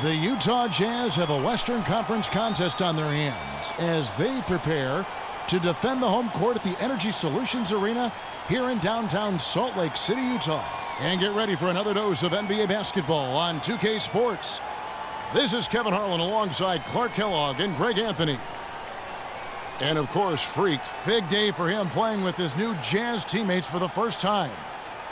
The Utah Jazz have a Western Conference contest on their hands as they prepare to defend the home court at the Energy Solutions Arena here in downtown Salt Lake City, Utah. And get ready for another dose of NBA basketball on 2K Sports. This is Kevin Harlan alongside Clark Kellogg and Greg Anthony. And of course, Freak. Big day for him playing with his new Jazz teammates for the first time.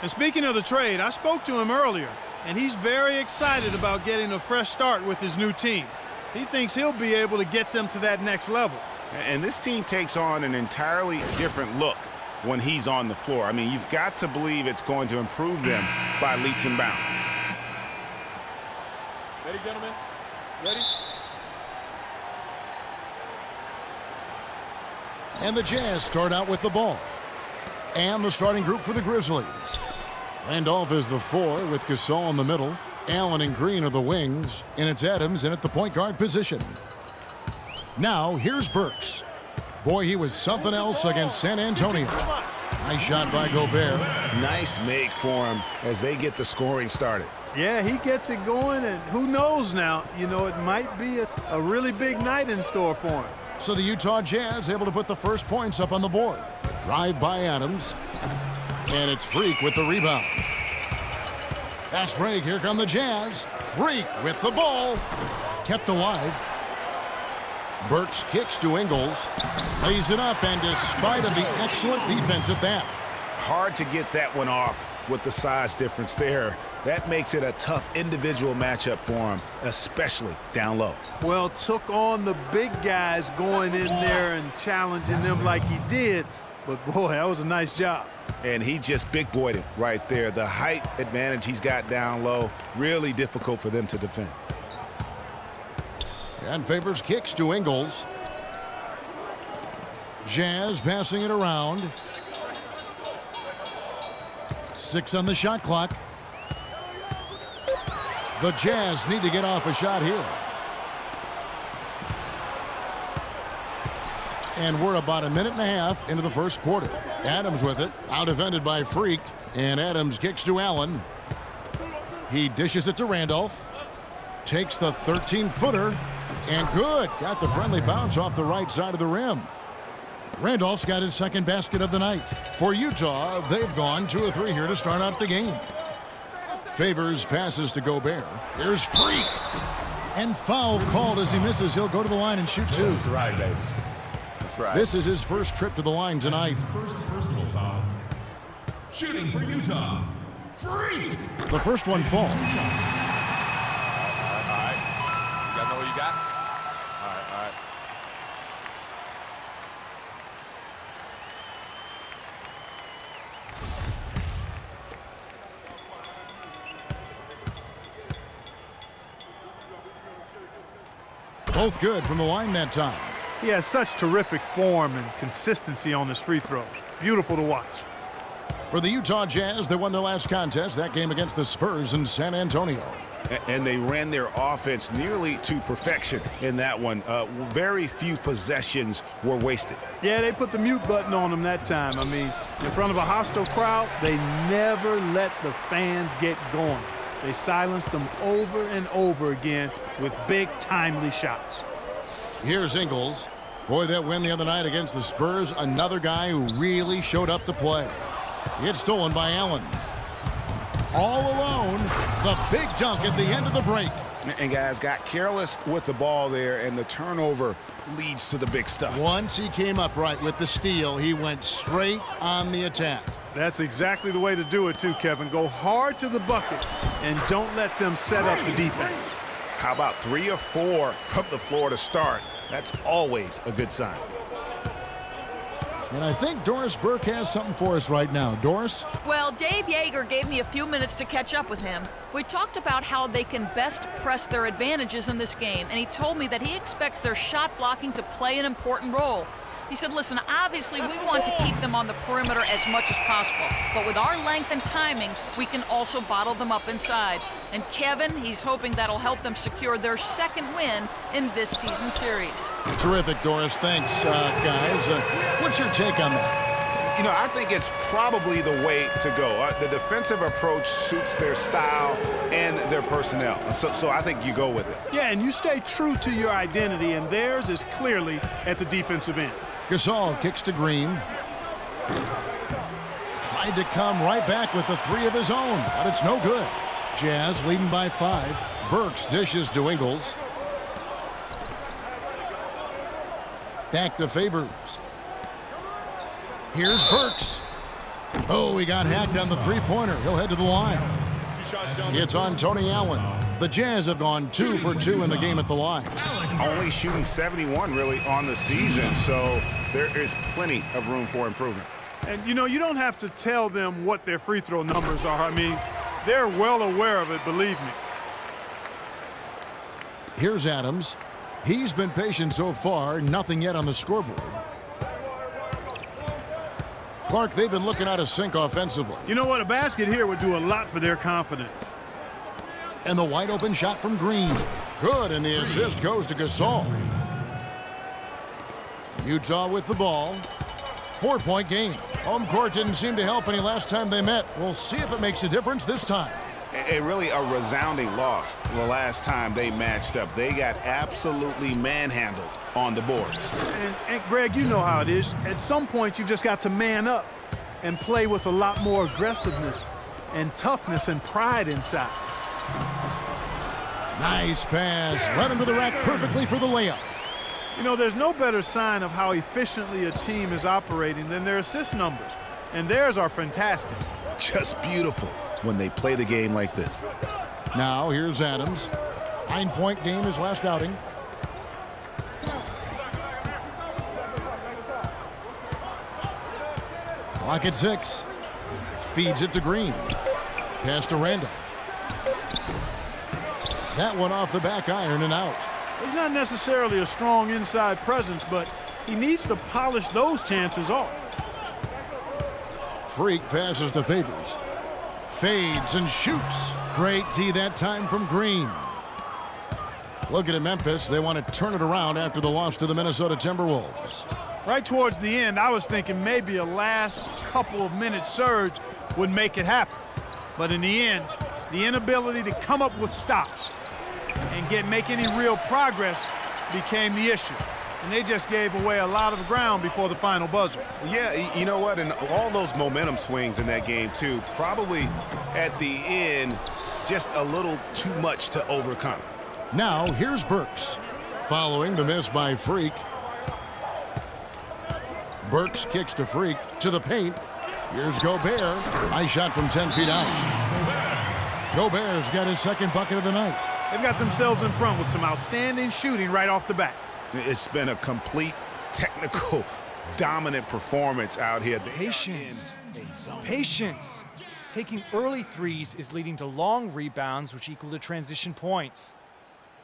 And speaking of the trade, I spoke to him earlier, and he's very excited about getting a fresh start with his new team. He thinks he'll be able to get them to that next level. And this team takes on an entirely different look when he's on the floor. I mean, you've got to believe it's going to improve them by leaps and bounds. Ready, gentlemen? Ready? And the Jazz start out with the ball. And the starting group for the Grizzlies. Randolph is the 4 with Gasol in the middle. Allen and Green are the wings. And it's Adams in at the point guard position. Now, here's Burks. Boy, he was something else against San Antonio. Nice shot by Gobert. Nice make for him as they get the scoring started. Yeah, he gets it going, and who knows now, you know, it might be a really big night in store for him. So the Utah Jazz able to put the first points up on the board. Drive by Adams. And it's Freak with the rebound. Fast break, here come the Jazz. Freak with the ball. Kept alive. Burks kicks to Ingles. Lays it up, and despite of the excellent defense at that. Hard to get that one off with the size difference there. That makes it a tough individual matchup for him, especially down low. Well, took on the big guys going in there and challenging them like he did. But, boy, that was a nice job. And he just big-boyed it right there. The height advantage he's got down low, really difficult for them to defend. And Favors kicks to Ingles. Jazz passing it around. 6 on the shot clock. The Jazz need to get off a shot here. And we're about a minute and a half into the first quarter. Adams with it, out defended by Freak. And Adams kicks to Allen. He dishes it to Randolph. Takes the 13-footer. And good. Got the friendly bounce off the right side of the rim. Randolph's got his second basket of the night. For Utah, they've gone 2 of 3 here to start out the game. Favors passes to Gobert. Here's Freak. And foul called as he misses. He'll go to the line and shoot 2. That's right, baby. That's right. This is his first trip to the line tonight. First personal foul. Shooting for Utah. Freak. The first one falls. All right. You guys know what you got? All right. Both good from the line that time. He has such terrific form and consistency on his free throws. Beautiful to watch. For the Utah Jazz, they won their last contest, that game against the Spurs in San Antonio. And they ran their offense nearly to perfection in that one. Very few possessions were wasted. Yeah, they put the mute button on them that time. I mean, in front of a hostile crowd, they never let the fans get going. They silenced them over and over again with big, timely shots. Here's Ingles. Boy, that win the other night against the Spurs, another guy who really showed up to play. It's stolen by Allen. All alone, the big dunk at the end of the break. And guys got careless with the ball there, and the turnover leads to the big stuff. Once he came upright with the steal, he went straight on the attack. That's exactly the way to do it, too, Kevin. Go hard to the bucket and don't let them set up the defense. How about 3 or 4 from the floor to start? That's always a good sign. And I think Doris Burke has something for us right now. Doris? Well, Dave Yeager gave me a few minutes to catch up with him. We talked about how they can best press their advantages in this game, and he told me that he expects their shot blocking to play an important role. He said, listen, obviously we want to keep them on the perimeter as much as possible, but with our length and timing, we can also bottle them up inside. And Kevin, he's hoping that'll help them secure their second win in this season series. Terrific, Doris. Thanks, guys. What's your take on that? You know, I think it's probably the way to go. The defensive approach suits their style and their personnel. So I think you go with it. Yeah, and you stay true to your identity, and theirs is clearly at the defensive end. Gasol kicks to Green. Tried to come right back with the three of his own, but it's no good. Jazz leading by 5. Burks dishes to Ingles. Back to Favors. Here's Burks. Oh, he got hacked on the three-pointer. He'll head to the line. It's on Tony Allen. The Jazz have gone 2 for 2 in the game at the line. Only shooting 71 really on the season, so there is plenty of room for improvement. And, you know, you don't have to tell them what their free throw numbers are. I mean, they're well aware of it, believe me. Here's Adams. He's been patient so far, nothing yet on the scoreboard. Clark, they've been looking out of sync offensively. You know what? A basket here would do a lot for their confidence. And the wide open shot from Green. Good, and the assist goes to Gasol. Utah with the ball. 4-point game. Home court didn't seem to help any last time they met. We'll see if it makes a difference this time. Really a resounding loss the last time they matched up. They got absolutely manhandled on the boards. And Greg, you know how it is. At some point, you've just got to man up and play with a lot more aggressiveness and toughness and pride inside. Nice pass. Led him to the rack perfectly for the layup. You know, there's no better sign of how efficiently a team is operating than their assist numbers. And theirs are fantastic. Just beautiful when they play the game like this. Now here's Adams. 9-point game his last outing. Clock at 6. Feeds it to Green. Pass to Randolph. That one off the back iron and out. He's not necessarily a strong inside presence, but he needs to polish those chances off. Freak passes to Favors. Fades and shoots. Great D that time from Green. Looking at Memphis, they want to turn it around after the loss to the Minnesota Timberwolves. Right towards the end, I was thinking maybe a last couple of minute surge would make it happen. But in the end, the inability to come up with stops and make any real progress became the issue. And they just gave away a lot of ground before the final buzzer. Yeah, you know what? And all those momentum swings in that game, too, probably at the end, just a little too much to overcome. Now, here's Burks. Following the miss by Freak. Burks kicks to Freak to the paint. Here's Gobert. Nice shot from 10 feet out. Gobert's got his second bucket of the night. They've got themselves in front with some outstanding shooting right off the bat. It's been a complete technical dominant performance out here. Patience. Patience. Taking early threes is leading to long rebounds, which equal to transition points.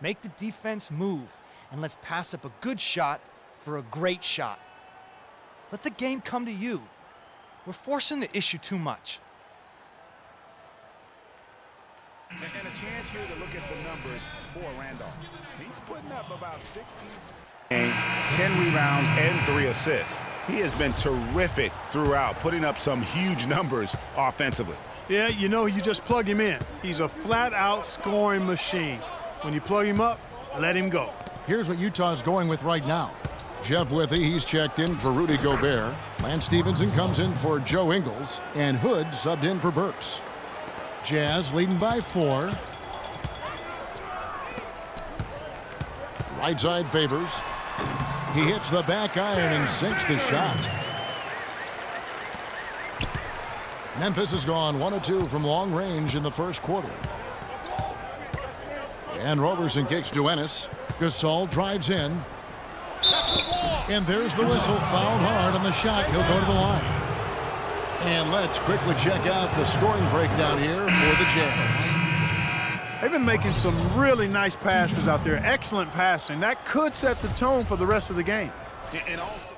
Make the defense move, and let's pass up a good shot for a great shot. Let the game come to you. We're forcing the issue too much. And a chance here to look at the numbers for Randolph. He's putting up about 16. 10 rebounds and 3 assists. He has been terrific throughout, putting up some huge numbers offensively. Yeah, you know, you just plug him in. He's a flat-out scoring machine. When you plug him up, let him go. Here's what Utah's going with right now. Jeff Withey, he's checked in for Rudy Gobert. Lance Stevenson comes in for Joe Ingles. And Hood subbed in for Burks. Jazz leading by 4. Right side Favors. He hits the back iron and sinks the shot. Memphis has gone 1 of 2 from long range in the first quarter. And Roberson kicks to Ennis. Gasol drives in. And there's the whistle. Fouled hard on the shot. He'll go to the line. And let's quickly check out the scoring breakdown here for the Jazz. They've been making some really nice passes out there. Excellent passing. That could set the tone for the rest of the game. And also